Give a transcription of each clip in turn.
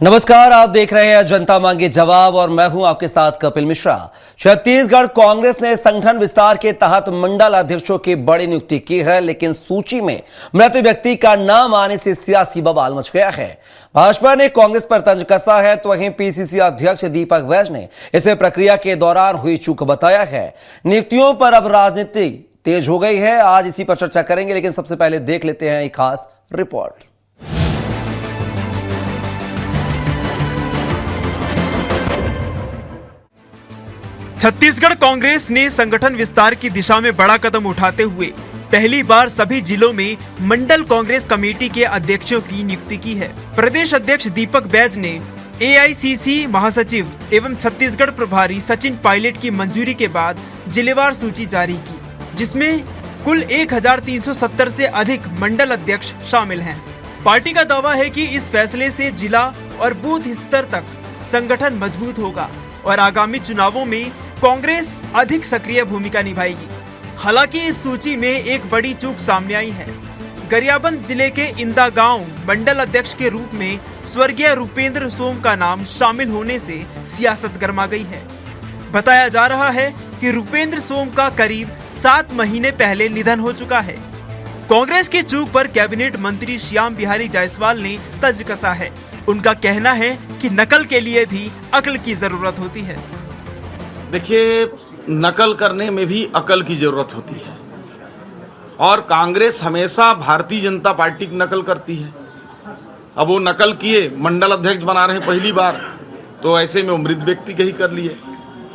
नमस्कार, आप देख रहे हैं जनता मांगे जवाब और मैं हूं आपके साथ कपिल मिश्रा। छत्तीसगढ़ कांग्रेस ने संगठन विस्तार के तहत मंडल अध्यक्षों की बड़ी नियुक्ति की है, लेकिन सूची में मृत व्यक्ति का नाम आने से सियासी बवाल मच गया है। भाजपा ने कांग्रेस पर तंज कसा है, तो वहीं पीसीसी अध्यक्ष दीपक बैज ने इसे प्रक्रिया के दौरान हुई चूक बताया है। नियुक्तियों पर अब राजनीति तेज हो गई है। आज इसी पर चर्चा करेंगे, लेकिन सबसे पहले देख लेते हैं एक खास रिपोर्ट। छत्तीसगढ़ कांग्रेस ने संगठन विस्तार की दिशा में बड़ा कदम उठाते हुए पहली बार सभी जिलों में मंडल कांग्रेस कमेटी के अध्यक्षों की नियुक्ति की है। प्रदेश अध्यक्ष दीपक बैज ने एआईसीसी महासचिव एवं छत्तीसगढ़ प्रभारी सचिन पायलट की मंजूरी के बाद जिलेवार सूची जारी की, जिसमें कुल 1370 से अधिक मंडल अध्यक्ष शामिल हैं। पार्टी का दावा है कि इस फैसले से जिला और बूथ स्तर तक संगठन मजबूत होगा और आगामी चुनावों में कांग्रेस अधिक सक्रिय भूमिका निभाएगी। हालांकि इस सूची में एक बड़ी चूक सामने आई है। गरियाबंद जिले के इंदा गांव मंडल अध्यक्ष के रूप में स्वर्गीय रूपेंद्र सोम का नाम शामिल होने से सियासत गर्मा गई है। बताया जा रहा है कि रूपेंद्र सोम का करीब 7 महीने पहले निधन हो चुका है। कांग्रेस की चूक पर कैबिनेट मंत्री श्याम बिहारी जायसवाल ने तंज कसा है। उनका कहना है कि नकल के लिए भी अक्ल की जरूरत होती है। देखिए, नकल करने में भी अकल की जरूरत होती है और कांग्रेस हमेशा भारतीय जनता पार्टी की नकल करती है। अब वो नकल किए, मंडल अध्यक्ष बना रहे पहली बार, तो ऐसे में वो मृत व्यक्ति के ही कर लिए।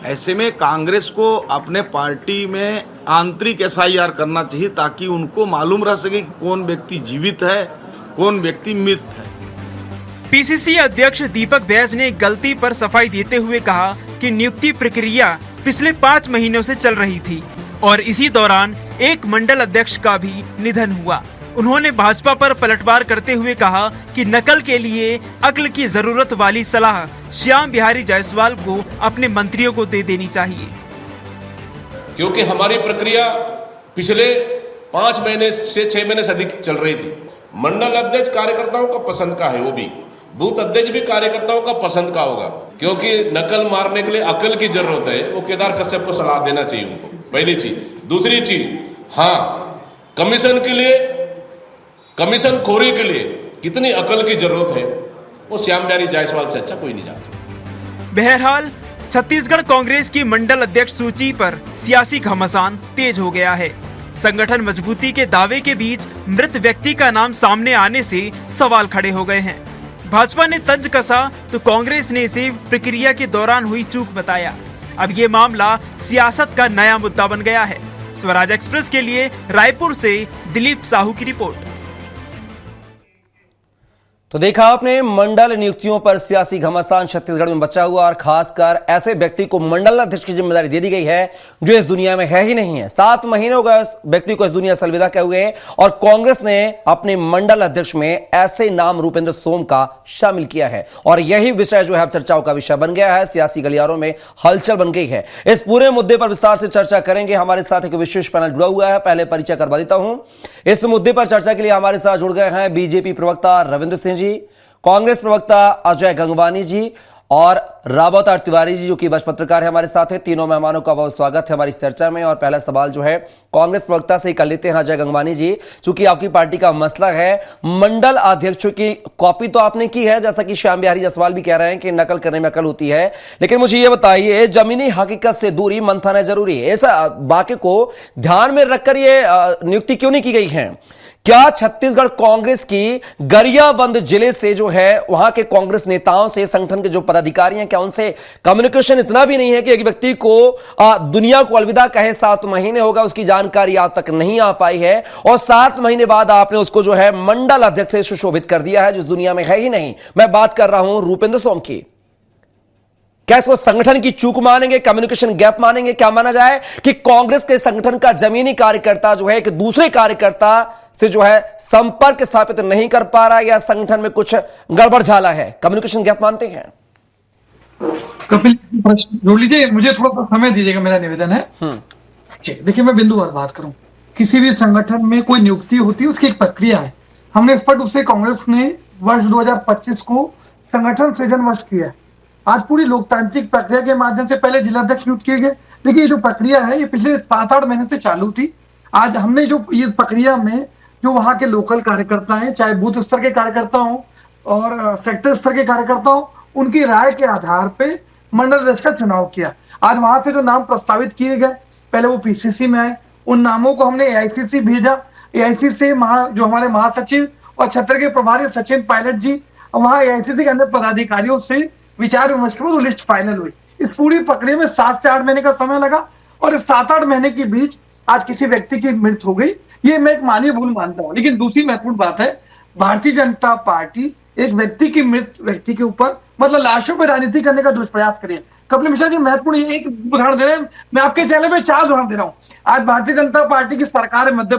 ऐसे में कांग्रेस को अपने पार्टी में आंतरिक एसआईआर करना चाहिए, ताकि उनको मालूम रह सके कि कौन व्यक्ति जीवित है, कौन व्यक्ति मृत है। पीसीसी अध्यक्ष दीपक बैज ने गलती पर सफाई देते हुए कहा कि नियुक्ति प्रक्रिया पिछले 5 महीनों से चल रही थी और इसी दौरान एक मंडल अध्यक्ष का भी निधन हुआ। उन्होंने भाजपा पर पलटवार करते हुए कहा कि नकल के लिए अक्ल की जरूरत वाली सलाह श्याम बिहारी जायसवाल को अपने मंत्रियों को दे देनी चाहिए, क्योंकि हमारी प्रक्रिया पिछले 5 महीने से 6 महीने से अधिक चल रही थी। मंडल अध्यक्ष कार्यकर्ताओं का पसंद का है, वो भी बूथ अध्यक्ष भी कार्यकर्ताओं का पसंद का होगा, क्योंकि नकल मारने के लिए अकल की जरूरत है। वो केदार कश्यप को सलाह देना चाहिए उनको, पहली चीज। दूसरी चीज, हाँ, कमीशन के लिए, कमीशन खोरी के लिए कितनी अकल की जरूरत है, वो श्याम बिहारी जायसवाल से अच्छा कोई नहीं जान सकता। बहरहाल छत्तीसगढ़ कांग्रेस की मंडल अध्यक्ष सूची पर सियासी घमासान तेज हो गया है। संगठन मजबूती के दावे के बीच मृत व्यक्ति का नाम सामने आने से सवाल खड़े हो गए हैं। भाजपा ने तंज कसा तो कांग्रेस ने इसे प्रक्रिया के दौरान हुई चूक बताया। अब ये मामला सियासत का नया मुद्दा बन गया है। स्वराज एक्सप्रेस के लिए रायपुर से दिलीप साहू की रिपोर्ट। तो देखा आपने, मंडल नियुक्तियों पर सियासी घमासान छत्तीसगढ़ में बचा हुआ और खासकर ऐसे व्यक्ति को मंडल अध्यक्ष की जिम्मेदारी दे दी गई है जो इस दुनिया में है ही नहीं है। 7 महीने हो गए व्यक्ति को इस दुनिया से अलविदा कहे हुए और कांग्रेस ने अपने मंडल अध्यक्ष में ऐसे नाम रूपेंद्र सोम का शामिल किया है और यही विषय जो है अब चर्चाओं का विषय बन गया है। सियासी गलियारों में हलचल बन गई है। इस पूरे मुद्दे पर विस्तार से चर्चा करेंगे। हमारे साथ एक विशेष पैनल जुड़ा हुआ है, पहले परिचय करवा देता हूं। इस मुद्दे पर चर्चा के लिए हमारे साथ जुड़ गए हैं बीजेपी प्रवक्ता रविंद्र सिंह जी, कांग्रेस प्रवक्ता अजय गंगवानी जी और रावत तिवारी जी, जो कि वरिष्ठ पत्रकार है, हमारे साथ हैं। तीनों मेहमानों का बहुत स्वागत है हमारी चर्चा में। और पहला सवाल जो है कांग्रेस प्रवक्ता से ही कर लेते हैं। अजय गंगवानी जी, चूंकि आपकी पार्टी का मसला है, मंडल अध्यक्षों की कॉपी तो आपने की है, जैसा कि श्याम बिहारी जायसवाल भी कह रहे हैं कि नकल करने में अकल होती है, लेकिन मुझे यह बताइए, जमीनी हकीकत से दूरी मंथन है जरूरी है, ऐसा वाक्य को ध्यान में रखकर यह नियुक्ति क्यों नहीं की गई है? क्या छत्तीसगढ़ कांग्रेस की गरियाबंद जिले से जो है वहां के कांग्रेस नेताओं से, संगठन के जो पदाधिकारी हैं, क्या उनसे कम्युनिकेशन इतना भी नहीं है कि एक व्यक्ति को दुनिया को अलविदा कहे? 7 महीने होगा, उसकी जानकारी आज तक नहीं आ पाई है और 7 महीने बाद आपने उसको जो है मंडल अध्यक्ष से सुशोभित कर दिया है, जिस दुनिया में है ही नहीं। मैं बात कर रहा हूं रूपेंद्र सोम की। क्या इसको संगठन की चूक मानेंगे, कम्युनिकेशन गैप मानेंगे? क्या माना जाए कि कांग्रेस के संगठन का जमीनी कार्यकर्ता जो है एक दूसरे कार्यकर्ता से जो है संपर्क स्थापित नहीं कर पा रहा है या संगठन में कुछ गड़बड़ झाला है? कम्युनिकेशन गैप मानते हैं? कपिल, प्रश्न जोड़ लीजिए, मुझे थोड़ा सा समय दीजिएगा, मेरा निवेदन है। देखिए, मैं बिंदुवार बात करूं। किसी भी संगठन में कोई नियुक्ति होती है, उसकी एक प्रक्रिया है। हमने स्पष्ट रूप से कांग्रेस ने वर्ष 2025 को संगठन सृजन वर्ष किया है। आज पूरी लोकतांत्रिक प्रक्रिया के माध्यम से पहले जिलाध्यक्ष नियुक्त किए गए। देखिए, ये जो प्रक्रिया है ये पिछले 7-8 महीने से चालू थी। आज हमने जो इस प्रक्रिया में जो वहां के लोकल कार्यकर्ता हैं, चाहे बूथ स्तर के कार्यकर्ता हो और सेक्टर स्तर के कार्यकर्ता हो, उनकी राय के आधार पे मंडल अध्यक्ष का चुनाव किया। आज वहां से जो नाम प्रस्तावित किए गए, पहले वो पीसीसी में आए, उन नामों को हमने एआईसीसी भेजा। एआईसीसी से जो हमारे महासचिव और क्षेत्र के प्रभारी सचिन पायलट जी, वहां एआईसीसी के अन्य पदाधिकारियों से विचार विमर्श के बाद वो लिस्ट फाइनल हुई। इस पूरी प्रक्रिया में 7 से 8 महीने का समय लगा और इस 7-8 महीने के बीच आज किसी व्यक्ति की मृत्यु हो गई। ये मैं एक मानवीय भूल मानता हूं। लेकिन दूसरी महत्वपूर्ण बात है, भारतीय जनता पार्टी एक व्यक्ति की मृत व्यक्ति के ऊपर मतलब लाशों पर राजनीति करने का दुष्प्रयास करे। कपिल मिश्रा जी, महत्वपूर्ण एक उदाहरण दे रहे हैं, मैं आपके चैनल पे 4 उदाहरण दे रहा हूं। आज भारतीय जनता पार्टी की सरकार है मध्य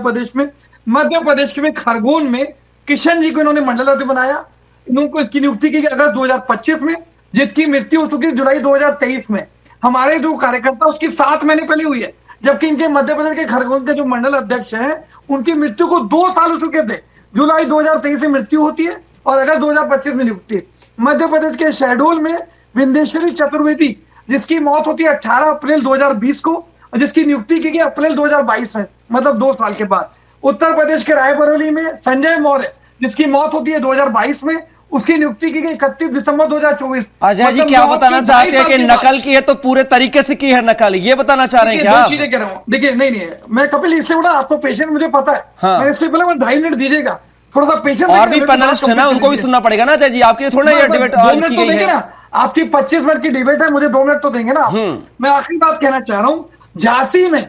प्रदेश में खरगोन में किशन जी को इन्होंने मंडल अध्यक्ष बनाया। इनको इसकी नियुक्ति की अगस्त 2025 में, जिसकी मृत्यु हो चुकी है जुलाई 2023 में। हमारे जो कार्यकर्ता उसकी 7 महीने पहले हुई है, जबकि इनके मध्य प्रदेश के खरगोन के जो मंडल अध्यक्ष हैं उनकी मृत्यु को 2 साल हो चुके थे। जुलाई 2023 में मृत्यु होती है और अगस्त 2025 में नियुक्ति। मध्य प्रदेश के शहडोल में विंदेश्वरी चतुर्वेदी, जिसकी मौत होती है 18 अप्रैल 2020 को और जिसकी नियुक्ति की गई अप्रैल 2022 में, मतलब 2 साल के बाद। उत्तर प्रदेश के रायबरेली में संजय मौर्य, जिसकी मौत होती है 2022 में, उसकी नियुक्ति की गई 31 दिसंबर 2024। अजय जी, क्या बताना चाहते हैं कि नकल की है तो पूरे तरीके से की है नकल, ये बताना चाह रहे हैं क्या? 2 चीजें कह रहा हूँ। देखिए, नहीं, मैं कपिल इससे बड़ा आपको पेशेंट मुझे पता है। हाँ। मैं इससे पहले 2.5 मिनट दीजिएगा, थोड़ा सा पेशेंट। और भी पैनलिस्ट है ना, उनको भी सुनना पड़ेगा ना अजय जी, आपके थोड़ा ये डिबेट की गई है। आपकी 25 मिनट की डिबेट है, मुझे 2 मिनट तो देंगे ना। मैं आखिरी बात कहना चाह रहा हूं, झांसी में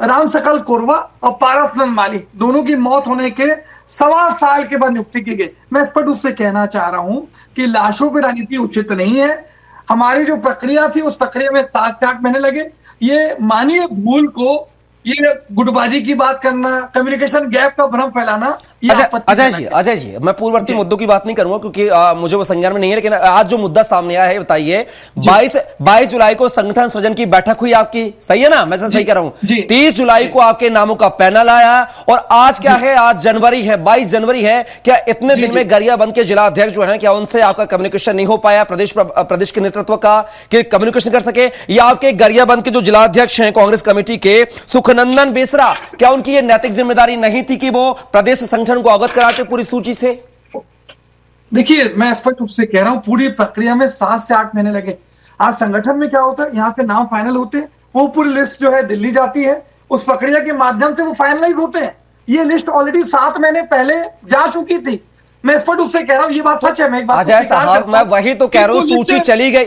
राम सकल कोरवा और पारसनंद माली दोनों की मौत होने के 1.25 साल के बाद नियुक्ति की गई। मैं स्पष्ट रूप से कहना चाह रहा हूं कि लाशों पर राजनीति उचित नहीं है। हमारी जो प्रक्रिया थी उस प्रक्रिया में 7 से 8 महीने लगे। ये मानवीय भूल को, ये गुटबाजी की बात करना, कम्युनिकेशन गैप का भ्रम फैलाना, अजय जी, मैं पूर्ववर्ती मुद्दों की बात नहीं करूंगा क्योंकि मुझे वो संज्ञान में नहीं है। लेकिन आज जो मुद्दा सामने आया है, बताइए, 22 जुलाई को संगठन सृजन की बैठक हुई आपकी, सही है ना? मैं सही कह रहा हूं। 30 जुलाई को आपके नामों का पैनल आया और आज क्या है, आज जनवरी है, 22 जनवरी है। क्या इतने दिन में गरियाबंद के जिला अध्यक्ष जो है, क्या उनसे आपका कम्युनिकेशन नहीं हो पाया प्रदेश के नेतृत्व का कि कम्युनिकेशन कर सके? या आपके गरियाबंद के जो जिला अध्यक्ष हैं कांग्रेस कमेटी के सुखनंदन बेसरा, क्या उनकी ये नैतिक जिम्मेदारी नहीं थी कि वो प्रदेश संगठन को अवगत कराते पूरी सूची से? देखिए, मैं स्पष्ट रूप से कह रहा हूं, पूरी प्रक्रिया में 7 से 8 महीने लगे। आज संगठन में क्या होता है, यहाँ पे नाम फाइनल होते हैं, वो पूरी लिस्ट जो है दिल्ली जाती है, उस प्रक्रिया के माध्यम से वो फाइनलाइज होते हैं। ये लिस्ट ऑलरेडी 7 महीने पहले जा चुकी थी। मैं स्पष्ट रूप से कह रहा हूं, ये बात सच है। मैं एक बात अजय साहब, मैं वही तो कह रहा हूं,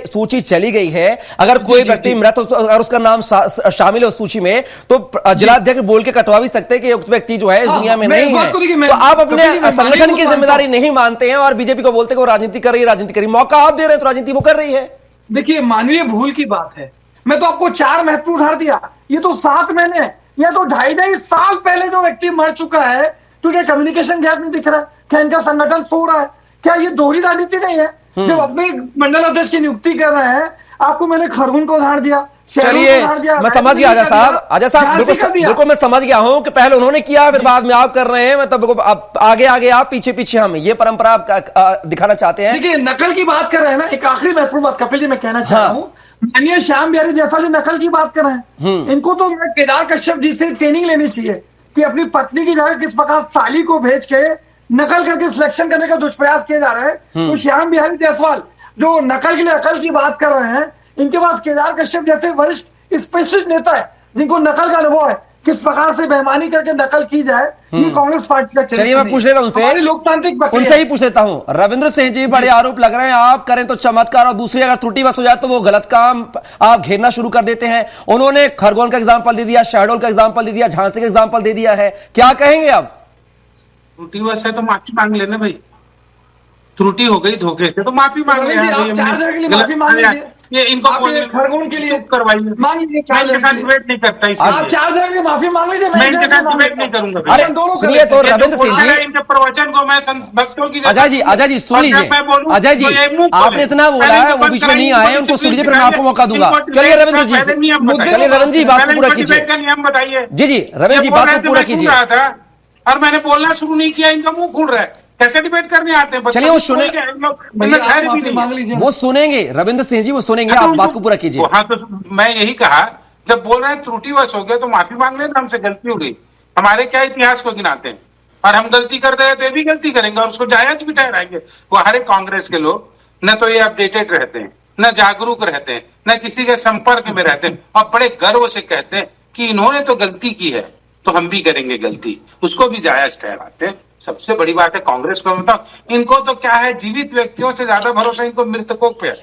सूची चली गई है। अगर कोई व्यक्ति मृत अगर उसका नाम शामिल है उस सूची में, तो जिलाध्यक्ष बोल के कटवा भी सकते हैं कि उस व्यक्ति जो है इस दुनिया में नहीं है। तो आप अपने संगठन की जिम्मेदारी नहीं मानते हैं और बीजेपी को बोलते हैं वो राजनीति कर रही है, मौका आप दे रहे हैं तो राजनीति वो कर रही है। देखिए, मानवीय भूल की बात है। मैं तो आपको 4 महत्वपूर्ण उदाहरण दिया, ये तो 7 महीने है, या तो 2.5 साल पहले जो व्यक्ति मर चुका है, तो क्या कम्युनिकेशन गैप नहीं दिख रहा है? क्या इनका संगठन सो रहा है? क्या ये दोहरी राजनीति नहीं है? जब अपने मंडल अध्यक्ष की नियुक्ति कर रहे हैं, आपको मैंने खरगोन को उदाहरण दिया, चलिए मैं समझ गया अजय साहब बिल्कुल मैं समझ गया हूं कि पहले उन्होंने किया फिर बाद में आप कर रहे हैं, मतलब आगे आप पीछे हम ये परंपरा आप दिखाना चाहते हैं। देखिए, नकल की बात कर रहे हैं ना, एक आखिरी महत्वपूर्ण बात कपिल जी मैं कहना चाह रहा हूं, माननीय श्याम बिहारी जैसा जो नकल की बात कर रहे हैं, इनको तो केदार कश्यप जी से ट्रेनिंग लेनी चाहिए कि अपनी पत्नी की जगह किस प्रकार साली को भेज के नकल करके सिलेक्शन करने का दुष्प्रयास किया जा रहा है। तो श्याम बिहारी जायसवाल जो नकल के लिए अकल की बात कर रहे हैं, इनके पास केदार कश्यप जैसे वरिष्ठ स्पेशलिस्ट नेता है जिनको नकल का अनुभव है, किस प्रकार से बेईमानी करके नकल की जाए, ये कांग्रेस पार्टी का। चलिए मैं पूछ लेता हूं उनसे, लोकतांत्रिक उनसे ही पूछ लेता हूं। रविंद्र सिंह जी बड़े आरोप लग रहे हैं, आप करें तो चमत्कार और दूसरी अगर त्रुटि बस हो जाए तो वो गलत काम आप घेरना शुरू कर देते हैं। उन्होंने खरगोन का एग्जाम्पल दे दिया, शहडोल का एग्जाम्पल दे दिया, झांसी का एग्जाम्पल दे दिया है, क्या कहेंगे आप? त्रुटि बस है तो माफी मांग लेना भाई, त्रुटि हो गई धोखे से तो माफी मांग लेना। ये इनको खरगोन के लिए चुप करवाइए, मैं डिबेट नहीं करता इसलिए माफी मांग लीजिए, मैं डिबेट नहीं करूंगा। अरे सुनिए तो रविंद्र सिंह जी, इनके प्रवचन को मैं भक्तों की अजय जी सुन लीजिए, अजय जी आपने इतना बोला है, वो बीच में नहीं आए, उनको सुन लीजिए फिर मैं आपको मौका दूंगा। चलिए रविंद्र जी, चलिए रविंद्र जी बात को पूरा कीजिए। नियम बताइए जी रविंद्र जी बात को पूरा कीजिए। और मैंने बोलना शुरू नहीं किया, इनका मुंह खुल रहा है, कैसे डिबेट करने आते हैं? चलिए वो सुने, मांग लीजिए। वो सुनेंगे रविंद्र सिंह जी, वो सुनेंगे, आप बात को पूरा कीजिए। हाँ, तो मैं यही कहा, जब बोल रहे हैं त्रुटिवश हो गया तो माफी मांग लेना, हमसे गलती हो गई। हमारे क्या इतिहास को गिनाते हैं, और हम गलती करते हैं तो ये भी गलती करेंगे और उसको जायज भी ठहराएंगे। वो हर एक कांग्रेस के लोग न तो ये अपडेटेड रहते हैं, न जागरूक रहते हैं, न किसी के संपर्क में रहते हैं, और बड़े गर्व से कहते हैं कि इन्होंने तो गलती की है तो हम भी करेंगे गलती, उसको भी जायज ठहराते हैं। सबसे बड़ी बात है कांग्रेस को बताओ, इनको तो क्या है, जीवित व्यक्तियों से ज्यादा भरोसा इनको मृतकों पे है।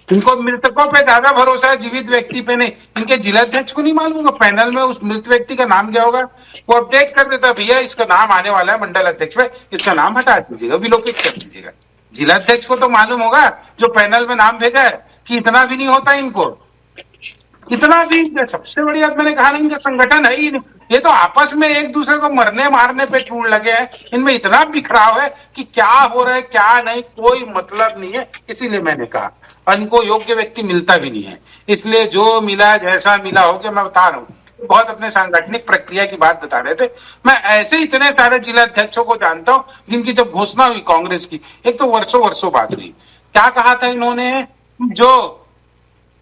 इनको मृतकों पे ज्यादा भरोसा है, जीवित व्यक्ति पे नहीं। इनके जिलाध्यक्ष को नहीं मालूम, पैनल में उस मृत व्यक्ति का नाम क्या होगा, वो अपडेट कर देता, भैया इसका नाम आने वाला है मंडल अध्यक्ष पे, इसका नाम हटा दीजिएगा, विलोपित कर दीजिएगा। जिलाध्यक्ष को तो मालूम होगा जो पैनल में नाम भेजा है, कि इतना भी नहीं होता इनको, इतना भी। सबसे बड़ी बात मैंने कहा ना, इनका संगठन है ही नहीं। ये तो आपस में एक दूसरे को मरने मारने पे टूट लगे हैं। इनमें इतना बिखराव है कि क्या हो रहा है क्या नहीं, कोई मतलब नहीं है। इसीलिए मैंने कहा, और इनको योग्य व्यक्ति मिलता भी नहीं है, इसलिए जो मिला जैसा मिला हो गया। मैं बता रहा हूँ, बहुत अपने सांगठनिक प्रक्रिया की बात बता रहे थे। मैं ऐसे इतने सारे जिलाध्यक्षों को जानता हूँ जिनकी जब घोषणा हुई कांग्रेस की, एक तो वर्षों बात हुई, क्या कहा था इन्होंने, जो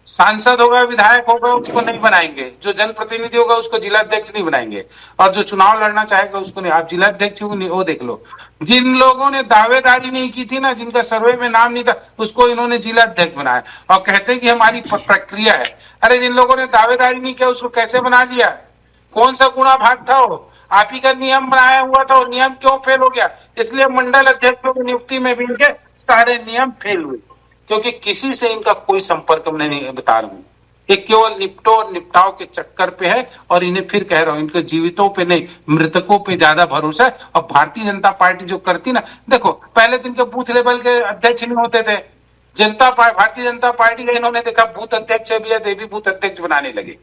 सांसद होगा विधायक होगा उसको नहीं बनाएंगे, जो जनप्रतिनिधि होगा उसको जिलाध्यक्ष नहीं बनाएंगे, और जो चुनाव लड़ना चाहेगा उसको नहीं। आप जिलाध्यक्ष वो देख लो, जिन लोगों ने दावेदारी नहीं की थी ना, जिनका सर्वे में नाम नहीं था, उसको इन्होंने जिलाध्यक्ष बनाया, और कहते हैं कि हमारी प्रक्रिया है। अरे जिन लोगों ने दावेदारी नहीं किया उसको कैसे बना लिया? कौन सा गुणा भाग था वो? आप ही का नियम बनाया हुआ था, वो नियम क्यों फेल हो गया? इसलिए मंडल अध्यक्षों की नियुक्ति में भी इनके सारे नियम फेल हुए, क्योंकि किसी से इनका कोई संपर्क मैं नहीं बता रहा हूँ। ये केवल निपटो और निपटाओ के चक्कर पे है, और इन्हें फिर कह रहा हूँ, इनके जीवितों पे नहीं मृतकों पे ज्यादा भरोसा है। और भारतीय जनता पार्टी जो करती ना, देखो पहले तो इनके बूथ लेवल के अध्यक्ष नहीं होते थे, भारतीय जनता पार्टी का इन्होंने देखा बूथ अध्यक्ष भी है, देवी बूथ अध्यक्ष बनाने लगे।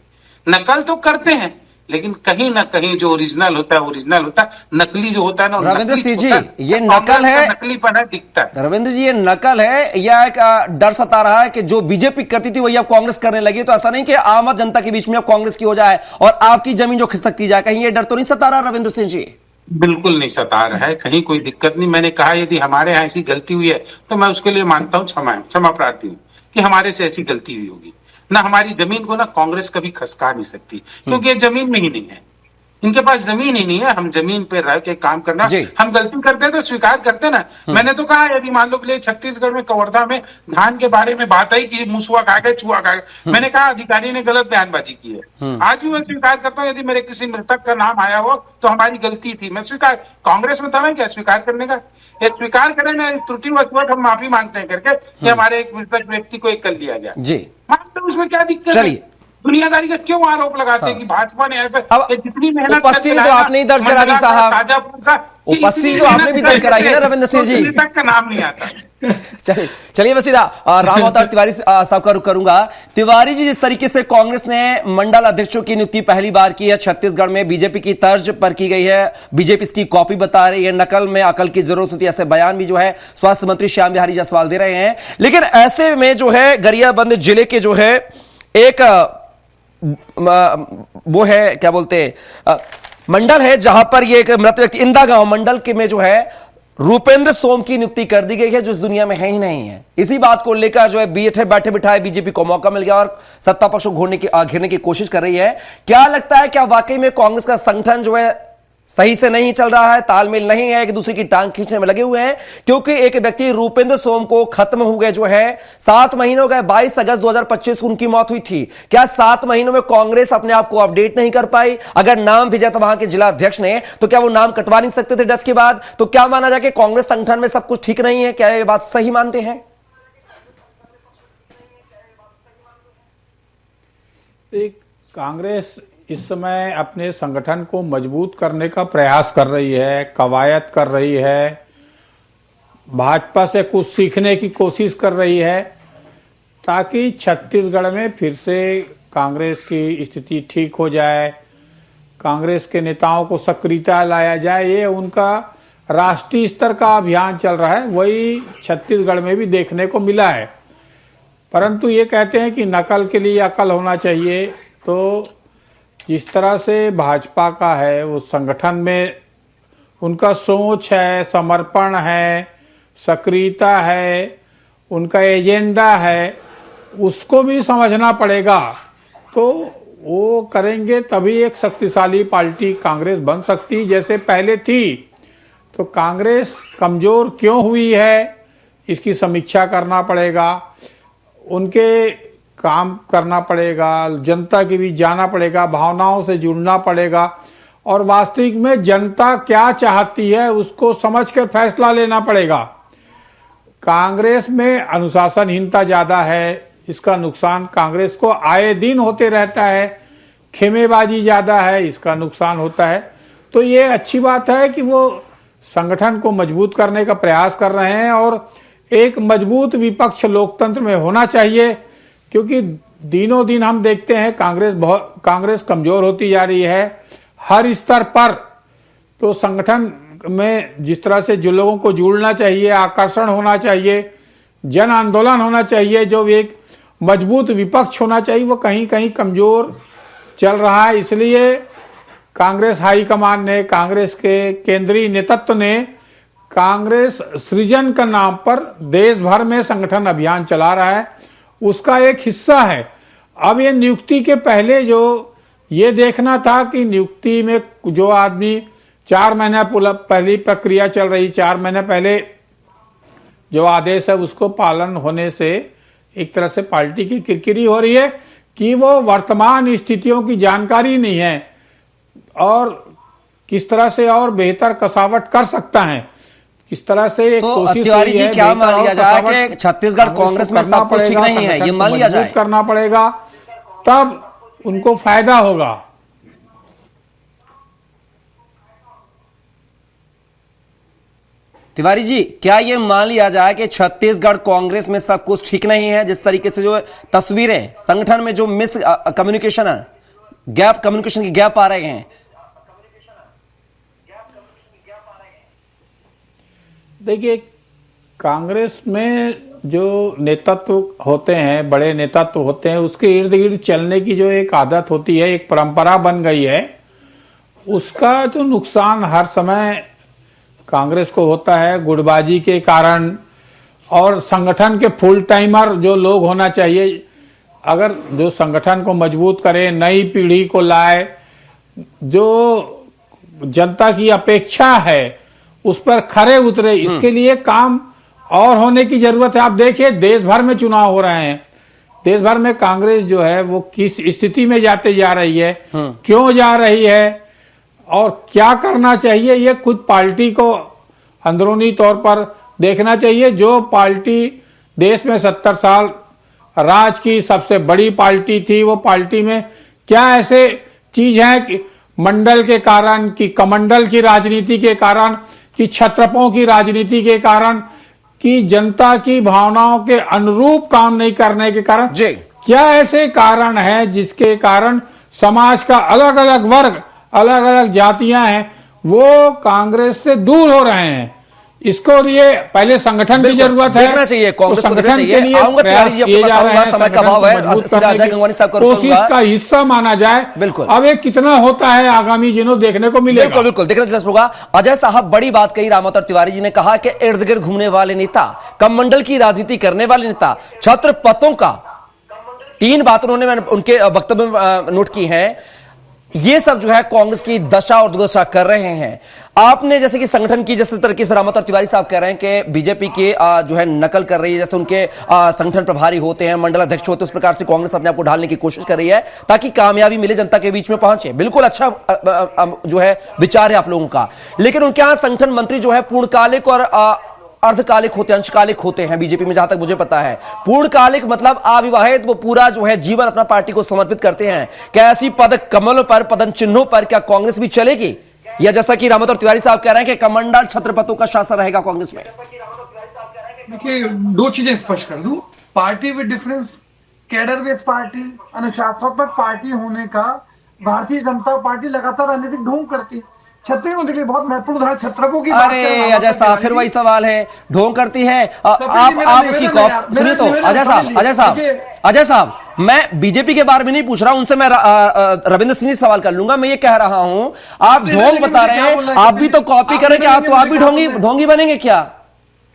नकल तो करते हैं, लेकिन कहीं ना कहीं जो ओरिजिनल होता है ओरिजिनल होता है, नकली जो होता है ना रविंद्र सिंह जी, ये नकल है, नकलीपन है, दिखता है। रविंद्र जी, ये नकल है या एक डर सता रहा है कि जो बीजेपी करती थी वही अब कांग्रेस करने लगी? तो ऐसा नहीं कि आम जनता के बीच में अब कांग्रेस की हो जाए और आपकी जमीन जो खिसकती जाए, कहीं ये डर तो नहीं सता रहा रविंद्र सिंह जी? बिल्कुल नहीं सता रहा है, कहीं कोई दिक्कत नहीं। मैंने कहा यदि हमारे यहाँ ऐसी गलती हुई है तो मैं उसके लिए मानता हूँ, क्षमा प्रार्थी हूँ कि हमारे से ऐसी गलती हुई होगी। ना हमारी जमीन को ना कांग्रेस कभी खसका नहीं सकती, क्योंकि ये जमीन में ही नहीं है, इनके पास जमीन ही नहीं है। हम जमीन पे रह के काम करना, हम गलती करते हैं तो स्वीकार करते ना। मैंने तो कहा यदि मान लो कि छत्तीसगढ़ में कवर्धा में धान के बारे में बात आई कि मुसुआ खा गए, चूहा खा गए, मैंने कहा अधिकारी ने गलत बयानबाजी की है। आज भी मैं स्वीकार करता हूँ, यदि मेरे किसी मृतक का नाम आया हो तो हमारी गलती थी, मैं स्वीकार। कांग्रेस में था क्या स्वीकार करने का? एक स्वीकार करें ना, त्रुटिवश हम माफी मांगते हैं करके कि हमारे एक मृतक व्यक्ति को एक कर लिया गया, मानते उसमें क्या दिक्कत है? दुनियादारी का क्यों आरोप लगाते हैं कि भाजपा ने ऐसा? जितनी मेहनत उपस्थिति तो आपने ही दर्ज करा दी साहब, उपस्थिति तो आपने भी दर्ज कराई है ना रविंद्र सिंह जी, तक का नाम नहीं आता। चलिए मैं सीधा राम अवतार तिवारी साहब का रुख करूंगा। तिवारी जी, जिस तरीके से कांग्रेस ने मंडल अध्यक्षों की नियुक्ति पहली बार की है छत्तीसगढ़ में, बीजेपी की तर्ज पर की गई है, बीजेपी इसकी कॉपी बता रही है, नकल में अकल की जरूरत होती है, ऐसे बयान भी जो है स्वास्थ्य मंत्री श्याम बिहारी जायसवाल दे रहे हैं। लेकिन ऐसे में जो है गरियाबंद जिले के जो है एक वो है क्या बोलते मंडल है, जहां पर ये एक मृत व्यक्ति इंदा गांव मंडल के में जो है रूपेंद्र सोम की नियुक्ति कर दी गई है, जो इस दुनिया में है ही नहीं है। इसी बात को लेकर जो है बैठे बिठाए बीजेपी को मौका मिल गया और सत्ता पक्ष को घेरने की कोशिश कर रही है। क्या लगता है, क्या वाकई में कांग्रेस का संगठन जो है सही से नहीं चल रहा है, तालमेल नहीं है, एक दूसरे की टांग खींचने में लगे हुए हैं? क्योंकि एक व्यक्ति रूपेंद्र सोम को खत्म हो गए जो है 7 महीने हो गए, 22 अगस्त 2025 को उनकी मौत हुई थी। क्या 7 महीनों में कांग्रेस अपने आप को अपडेट नहीं कर पाई? अगर नाम भेजा था वहां के जिला अध्यक्ष ने, तो क्या वो नाम कटवा नहीं सकते थे डेथ के बाद? तो क्या माना जाए कि कांग्रेस संगठन में सब कुछ ठीक नहीं है? क्या ये बात सही मानते हैं? कांग्रेस इस समय अपने संगठन को मजबूत करने का प्रयास कर रही है, कवायद कर रही है, भाजपा से कुछ सीखने की कोशिश कर रही है, ताकि छत्तीसगढ़ में फिर से कांग्रेस की स्थिति ठीक हो जाए, कांग्रेस के नेताओं को सक्रियता लाया जाए। ये उनका राष्ट्रीय स्तर का अभियान चल रहा है, वही छत्तीसगढ़ में भी देखने को मिला है। परंतु ये कहते हैं कि नकल के लिए अकल होना चाहिए, तो जिस तरह से भाजपा का है, वो संगठन में उनका सोच है, समर्पण है, सक्रियता है, उनका एजेंडा है, उसको भी समझना पड़ेगा। तो वो करेंगे तभी एक शक्तिशाली पार्टी कांग्रेस बन सकती जैसे पहले थी। तो कांग्रेस कमजोर क्यों हुई है इसकी समीक्षा करना पड़ेगा, उनके काम करना पड़ेगा, जनता के बीच जाना पड़ेगा, भावनाओं से जुड़ना पड़ेगा और वास्तविक में जनता क्या चाहती है उसको समझकर फैसला लेना पड़ेगा। कांग्रेस में अनुशासनहीनता ज्यादा है, इसका नुकसान कांग्रेस को आए दिन होते रहता है। खेमेबाजी ज्यादा है, इसका नुकसान होता है। तो ये अच्छी बात है कि वो संगठन को मजबूत करने का प्रयास कर रहे हैं और एक मजबूत विपक्ष लोकतंत्र में होना चाहिए, क्योंकि दिनों दिन हम देखते हैं कांग्रेस कमजोर होती जा रही है हर स्तर पर। तो संगठन में जिस तरह से जो लोगों को जुड़ना चाहिए, आकर्षण होना चाहिए, जन आंदोलन होना चाहिए, जो एक मजबूत विपक्ष होना चाहिए, वो कहीं कहीं कमजोर चल रहा है। इसलिए कांग्रेस हाईकमान ने, कांग्रेस के केंद्रीय नेतृत्व ने कांग्रेस सृजन का नाम पर देश भर में संगठन अभियान चला रहा है, उसका एक हिस्सा है। अब ये नियुक्ति के पहले जो ये देखना था कि नियुक्ति में जो आदमी 4 महीना पहली प्रक्रिया चल रही, 4 महीने पहले जो आदेश है उसको पालन होने से एक तरह से पार्टी की किरकिरी हो रही है कि वो वर्तमान स्थितियों की जानकारी नहीं है और किस तरह से और बेहतर कसावट कर सकता है, किस तरह से एक तो कोशिश तिवारी जी है क्या मान लिया जाए कसावट कि छत्तीसगढ़ कांग्रेस में सब कुछ ठीक नहीं है, ये मान लिया जाए? करना पड़ेगा, तब उनको फायदा होगा। तिवारी जी क्या ये मान लिया जाए कि छत्तीसगढ़ कांग्रेस में सब कुछ ठीक नहीं है? जिस तरीके से जो तस्वीरें संगठन में जो मिस कम्युनिकेशन है, गैप कम्युनिकेशन की गैप आ रहे हैं। देखिए, कांग्रेस में जो नेतृत्व होते हैं, बड़े नेतृत्व होते हैं, उसके इर्द गिर्द चलने की जो एक आदत होती है, एक परंपरा बन गई है, उसका जो नुकसान हर समय कांग्रेस को होता है गुटबाजी के कारण। और संगठन के फुल टाइमर जो लोग होना चाहिए, अगर जो संगठन को मजबूत करे, नई पीढ़ी को लाए, जो जनता की अपेक्षा है उस पर खरे उतरे, इसके लिए काम और होने की जरूरत है। आप देखिए देश भर में चुनाव हो रहे हैं, देश भर में कांग्रेस जो है वो किस स्थिति में जाते जा रही है, क्यों जा रही है और क्या करना चाहिए, ये खुद पार्टी को अंदरूनी तौर पर देखना चाहिए। जो पार्टी देश में 70 साल राज की सबसे बड़ी पार्टी थी, वो पार्टी में क्या ऐसे चीज है कि मंडल के कारण, कि कमंडल की राजनीति के कारण, कि छत्रपों की राजनीति के कारण, कि जनता की भावनाओं के अनुरूप काम नहीं करने के कारण, क्या ऐसे कारण है जिसके कारण समाज का अलग अलग वर्ग, अलग अलग जातियां हैं, वो कांग्रेस से दूर हो रहे हैं? इसको लिए पहले संगठन की जरूरत है, देखना चाहिए, कांग्रेस को देखना चाहिए। आऊंगा तिवारी जी, अपने पास आऊंगा, समय का अभाव है, कोशिश का हिस्सा माना जाए। बिल्कुल, अब ये कितना होता है आगामी दिनों देखने को मिलेगा। बिल्कुल बिल्कुल देखने दिलचस्प होगा। अजय साहब बड़ी बात कही रामावतार तिवारी जी ने, कहा कि इर्द गिर्द घूमने वाले नेता, कमंडल की राजनीति करने वाले नेता, छत्रपतों का, 3 बात उन्होंने उनके वक्तव्य में नोट की है, ये सब जो है कांग्रेस की दशा और दुर्दशा कर रहे हैं। आपने जैसे कि संगठन की जिस तरीके से रामावतार तिवारी साहब कह रहे हैं कि बीजेपी के जो है नकल कर रही है, जैसे उनके संगठन प्रभारी होते हैं, मंडल अध्यक्ष होते हैं, उस प्रकार से कांग्रेस अपने आप को ढालने की कोशिश कर रही है ताकि कामयाबी मिले, जनता के बीच में पहुंचे। बिल्कुल अच्छा जो है विचार है आप लोगों का, लेकिन उनके यहां संगठन मंत्री जो है पूर्णकालिक और अर्धकालिक होते हैं, अंशकालिक होते हैं बीजेपी में, जहां तक मुझे पता है। पूर्णकालिक मतलब अविवाहित, वो पूरा जो है जीवन अपना पार्टी को समर्पित करते हैं। क्या ऐसी पद कमलों पर, पदन चिन्हों पर क्या कांग्रेस भी चलेगी, या जैसा कि रामावतार तिवारी साहब कह रहे हैं कि कमंडल छत्रपतों का शासन रहेगा कांग्रेस में? देखिए, 2 चीजें स्पष्ट कर दूं। Party with difference, cadre based party, अनुशासनात्मक पार्टी होने का भारतीय जनता पार्टी लगातार रणनीतिक ढोंग करती है। छत्तीसगढ़ के लिए बहुत महत्वपूर्ण उदाहरण छत्रपों की बात कर रहा अरे हूं। अजय साहब फिर वही सवाल है, ढोंग करती है मेरा आप उसकी निवेदन है यार, सुनिए तो मेरा निवेदन अजय साहब मैं बीजेपी के बारे में नहीं पूछ रहा हूं, उनसे मैं रविंद्र सिंह जी सवाल कर लूंगा। मैं ये कह रहा हूं आप ढोंग बता रहे हैं, आप भी तो कॉपी करें क्या, तो आप भी ढोंगी बनेंगे क्या?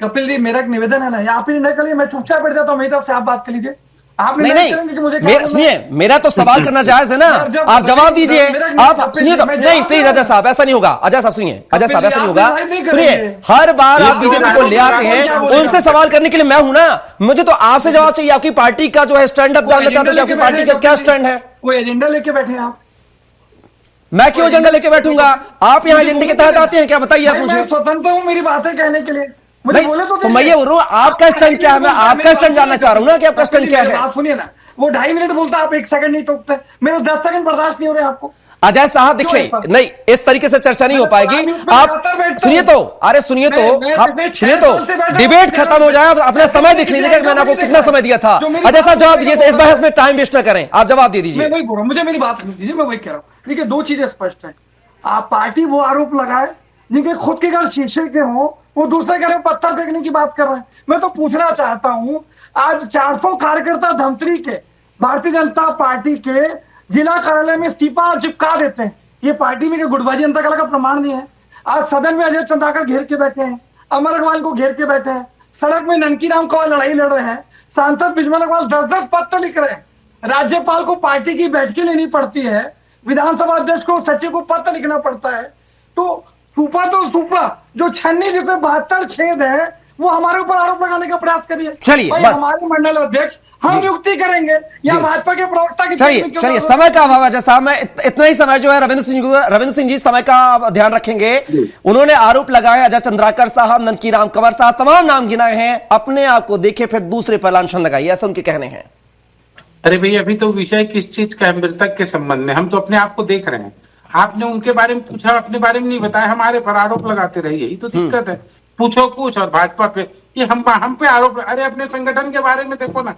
कपिल जी मेरा एक निवेदन है ना, आप ही नहीं करिए, मैं चुपचाप बैठ जाता हूं, मेरी तरफ से आप बात कर लीजिए। आप नहीं, सुनिए मेरा तो सवाल करना जायज है ना, आप जवाब दीजिए। आप सुनिए तो, नहीं प्लीज अजय साहब ऐसा नहीं होगा, अजय साहब सुनिए, अजय साहब ऐसा नहीं होगा, सुनिए हर बार आप बीजेपी को ले आते हैं, उनसे सवाल करने के लिए मैं हूं ना, मुझे तो आपसे जवाब चाहिए। आपकी पार्टी का जो है स्टैंड अप जानना चाहते हैं कि आपकी पार्टी का क्या स्टैंड है? वो एजेंडा लेके बैठे हैं आप। मैं क्यों एजेंडा लेके बैठूंगा? आप यहाँ एजेंडे के तहत आते हैं क्या, बताइए आप मुझे। मैं स्वतंत्र हूँ मेरी बातें कहने के लिए, मुझे नहीं, बोले तो मैं ये बोल रहा हूँ आपका स्टैंड क्या है, मैं आपका स्टैंड जानना चाह रहा हूँ ना कि आपका स्टैंड क्या है। बात सुनिए ना, वो 2.5 मिनट बोलता आप 1 सेकंड नहीं टोकते, मेरे 10 सेकंड बर्दाश्त नहीं हो रहे आपको। अजय साहब देखिए, नहीं इस तरीके से चर्चा नहीं हो पाएगी। आप सुनिए तो, अरे सुनिए तो डिबेट खत्म हो जाए, अपना समय देख लीजिएगा मैंने आपको कितना समय दिया था। अजय साहब जवाब दीजिए, इस बहस में टाइम वेस्ट ना करें, आप जवाब दे दीजिए। मैं वही बोल रहा हूं, मुझे मेरी बात सुन दीजिए, मैं वही कह रहा हूं। देखिए 2 चीजें स्पष्ट है, आप पार्टी वो आरोप लगाए जिनके खुद के घर शीशे के हो, वो दूसरे घर में पत्थर फेंकने की बात कर रहे हैं। मैं तो पूछना चाहता हूं, आज 400 कार्यकर्ता धमतरी के भारतीय जनता पार्टी के जिला कार्यालय में इस्तीफा चिपका देते हैं, ये पार्टी में गुटबाजी जनता काला का प्रमाण नहीं है। आज सदन में अजय चंद्राकर घेर के बैठे हैं, अमर अग्रवाल को घेर के बैठे हैं, सड़क में ननकी राम कौल लड़ाई लड़ रहे हैं, सांसद बिजमल अग्रवाल 10-10 पत्र लिख रहे हैं, राज्यपाल को पार्टी की बैठकें लेनी पड़ती है, विधानसभा अध्यक्ष को सचिव को पत्र लिखना पड़ता है। तो सूपा जो 96 जिसमें 72 छेद है, वो हमारे ऊपर आरोप लगाने का प्रयास करिए। चलिए बस, हमारे मंडल अध्यक्ष हम नियुक्ति करेंगे या भाजपा के प्रवक्ता की। चलिए समय का अभाव है जैसा साहब, मैं इतना ही समय जो है रविंद्र सिंह जी समय का ध्यान रखेंगे। उन्होंने आरोप लगाए, अजय चंद्राकर साहब, ननकी राम कंवर साहब, तमाम नाम गिनाए हैं, अपने आप को देखे फिर दूसरे पर लांछन लगाइए, ऐसा उनके कहने हैं। अरे भाई अभी तो विषय किस चीज का है, मृतक के संबंध में, हम तो अपने आप को देख रहे हैं। आपने उनके बारे में पूछा, अपने बारे में नहीं बताया, हमारे पर आरोप लगाते रहिए, यही तो दिक्कत है। पूछो कुछ और भाजपा पे ये हम पे आरोप। अरे अपने संगठन के बारे में देखो ना,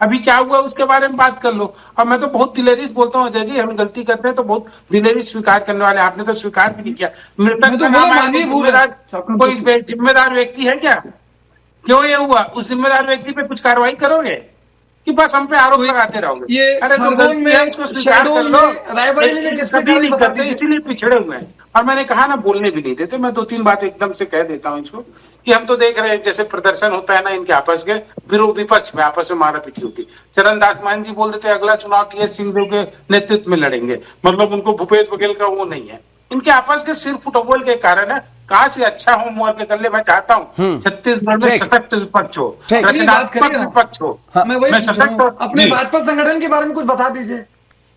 अभी क्या हुआ उसके बारे में बात कर लो। और मैं तो बहुत दिलेरी बोलता हूँ अजय जी, हम गलती करते हैं तो बहुत दिलेरी स्वीकार करने वाले, आपने तो स्वीकार भी नहीं किया। मृतक का नाम आया, कोई जिम्मेदार व्यक्ति है क्या? क्यों ये हुआ? उस जिम्मेदार व्यक्ति पे कुछ कार्रवाई करोगे कि बस हम पे आरोप लगाते रहोगे? अरे जो गलती है उसको स्वीकार कर लो, कभी नहीं करते, इसीलिए पिछड़े हुए हैं। और मैंने कहा ना, बोलने भी नहीं देते। मैं 2-3 बात एकदम से कह देता हूँ इसको कि हम तो देख रहे हैं जैसे प्रदर्शन होता है ना इनके आपस के, विरोध विपक्ष में आपस में मारापीटी होती। चरणदास मान जी बोल देते अगला चुनाव टीएस सिंहदेव के नेतृत्व में लड़ेंगे, मतलब उनको भूपेश बघेल का वो नहीं है। इनके आपस के सिर फुटबॉल के कारण है। कहा से अच्छा होमवर्क कर ले। मैं चाहता हूँ छत्तीसगढ़ में सशक्त विपक्ष हो, रचनात्मक विपक्ष हो। मैं सशक्त अपने भाजपा संगठन के बारे में कुछ बता दीजिए।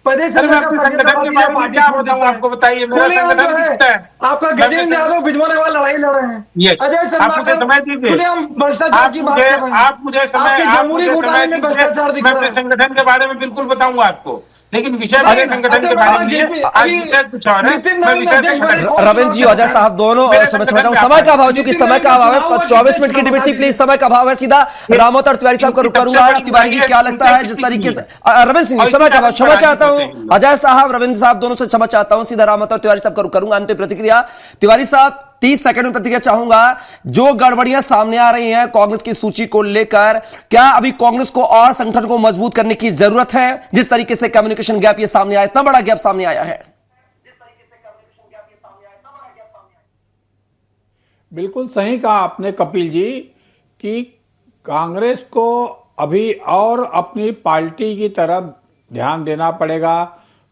संगठन के बारे में क्या बताऊं आपको, बताइए। मेरा संगठन दिखता है, आपका गजेंद्र यादव बिजमल अग्रवाल लड़ाई लड़ रहे हैं। अजय आप मुझे समय दीजिए, आप मुझे समय, मैं अपने संगठन के बारे में बिल्कुल बताऊंगा आपको, लेकिन विषय संगठन के बारे में आज विषय कुछ और है। रविंद्र जी, अजय साहब दोनों समय का अभाव, चूंकि समय का अभाव है, 24 मिनट की डिबेट थी, प्लीज समय का अभाव है। सीधा रामोतर तिवारी साहब को रुक करूंगा। तिवारी जी क्या लगता है जिस तरीके से रविंद्र सिंह जी, समय का अभाव, क्षमा चाहता हूं। अजय साहब, रविंद्र साहब दोनों से क्षमा चाहता हूं। सीधा रामोतर तिवारी साहब को रुक करूंगा। अंतिम प्रतिक्रिया तिवारी साहब, 30 सेकंड में प्रतिक्रिया चाहूंगा। जो गड़बड़ियां सामने आ रही हैं कांग्रेस की सूची को लेकर, क्या अभी कांग्रेस को और संगठन को मजबूत करने की जरूरत है? जिस तरीके से कम्युनिकेशन गैप ये सामने आया, इतना बड़ा गैप सामने आया है। बिल्कुल सही कहा आपने कपिल जी कि कांग्रेस को अभी और अपनी पार्टी की तरफ ध्यान देना पड़ेगा।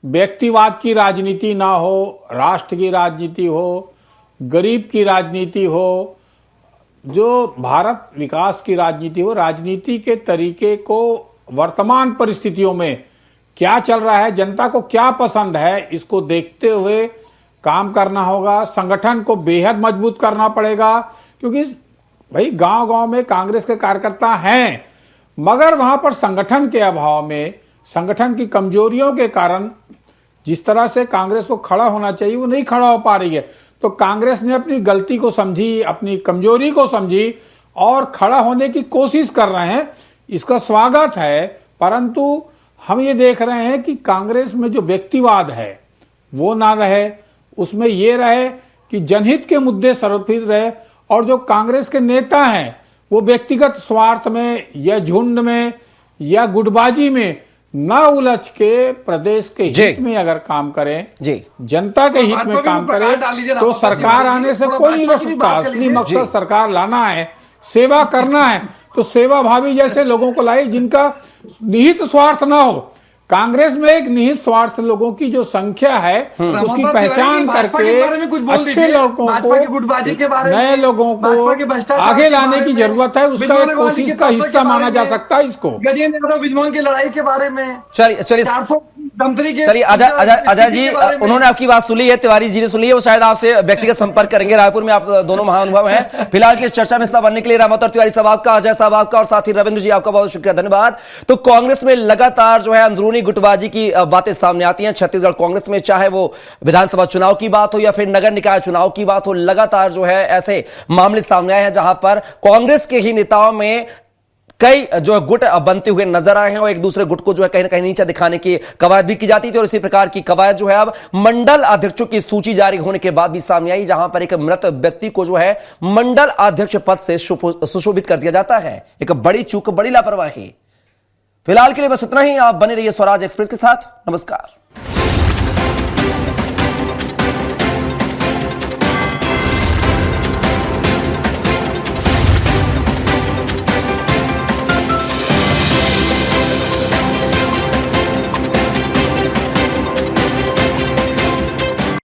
व्यक्तिवाद की राजनीति ना हो, राष्ट्र की राजनीति हो, गरीब की राजनीति हो, जो भारत विकास की राजनीति हो। राजनीति के तरीके को वर्तमान परिस्थितियों में क्या चल रहा है, जनता को क्या पसंद है, इसको देखते हुए काम करना होगा। संगठन को बेहद मजबूत करना पड़ेगा, क्योंकि भाई गांव-गांव में कांग्रेस के कार्यकर्ता हैं, मगर वहां पर संगठन के अभाव में, संगठन की कमजोरियों के कारण जिस तरह से कांग्रेस को खड़ा होना चाहिए वो नहीं खड़ा हो पा रही है। तो कांग्रेस ने अपनी गलती को समझी, अपनी कमजोरी को समझी और खड़ा होने की कोशिश कर रहे हैं। इसका स्वागत है, परंतु हम ये देख रहे हैं कि कांग्रेस में जो व्यक्तिवाद है वो ना रहे, उसमें ये रहे कि जनहित के मुद्दे सर्वोपरि रहे, और जो कांग्रेस के नेता हैं वो व्यक्तिगत स्वार्थ में या झुंड में या गुटबाजी में न उलझ के प्रदेश के हित में अगर काम करें, जी, जनता के हित में काम करें, तो सरकार आने से कोई नहीं रोक सकता। असली मकसद सरकार लाना है, सेवा करना है, तो सेवा भावी जैसे लोगों को लाए जिनका निहित स्वार्थ ना हो। कांग्रेस में एक निहित स्वार्थ लोगों की जो संख्या है उसकी पहचान करके अच्छे लोगों को, नए लोगों को आगे लाने की जरूरत है। उसका एक कोशिश का हिस्सा माना जा सकता है इसको। गजेंद्र यादव विद्वान की लड़ाई के बारे में, चलिए अजय जी, उन्होंने आपकी बात सुनी है, तिवारी जी ने सुनी है, वो शायद आपसे व्यक्तिगत संपर्क करेंगे। रायपुर में आप दोनों महानुभाव हैं। फिलहाल की इस चर्चा में हिस्सा बनने के लिए रावत और तिवारी साहब आपका, अजय साहब आपका, और साथ ही रविंद्र जी आपका बहुत शुक्रिया, धन्यवाद। तो कांग्रेस में लगातार जो है अंदरूनी गुटबाजी की बातें सामने आती हैं। छत्तीसगढ़ कांग्रेस में चाहे वो विधानसभा चुनाव की बात हो या फिर नगर निकाय चुनाव की बात हो, लगातार जो है ऐसे मामले सामने आए हैं जहां पर कांग्रेस के ही नेताओं में कई जो गुट बनते हुए नजर आए हैं और एक दूसरे गुट को जो है कहीं ना कहीं नीचा दिखाने की कवायद भी की जाती थी। और इसी प्रकार की कवायद जो है अब मंडल अध्यक्षों की सूची जारी होने के बाद भी सामने आई, जहां पर एक मृत व्यक्ति को जो है मंडल अध्यक्ष पद से सुशोभित कर दिया जाता है। एक बड़ी चूक, बड़ी लापरवाही। फिलहाल के लिए बस इतना ही। आप बने रहिए स्वराज एक्सप्रेस के साथ। नमस्कार।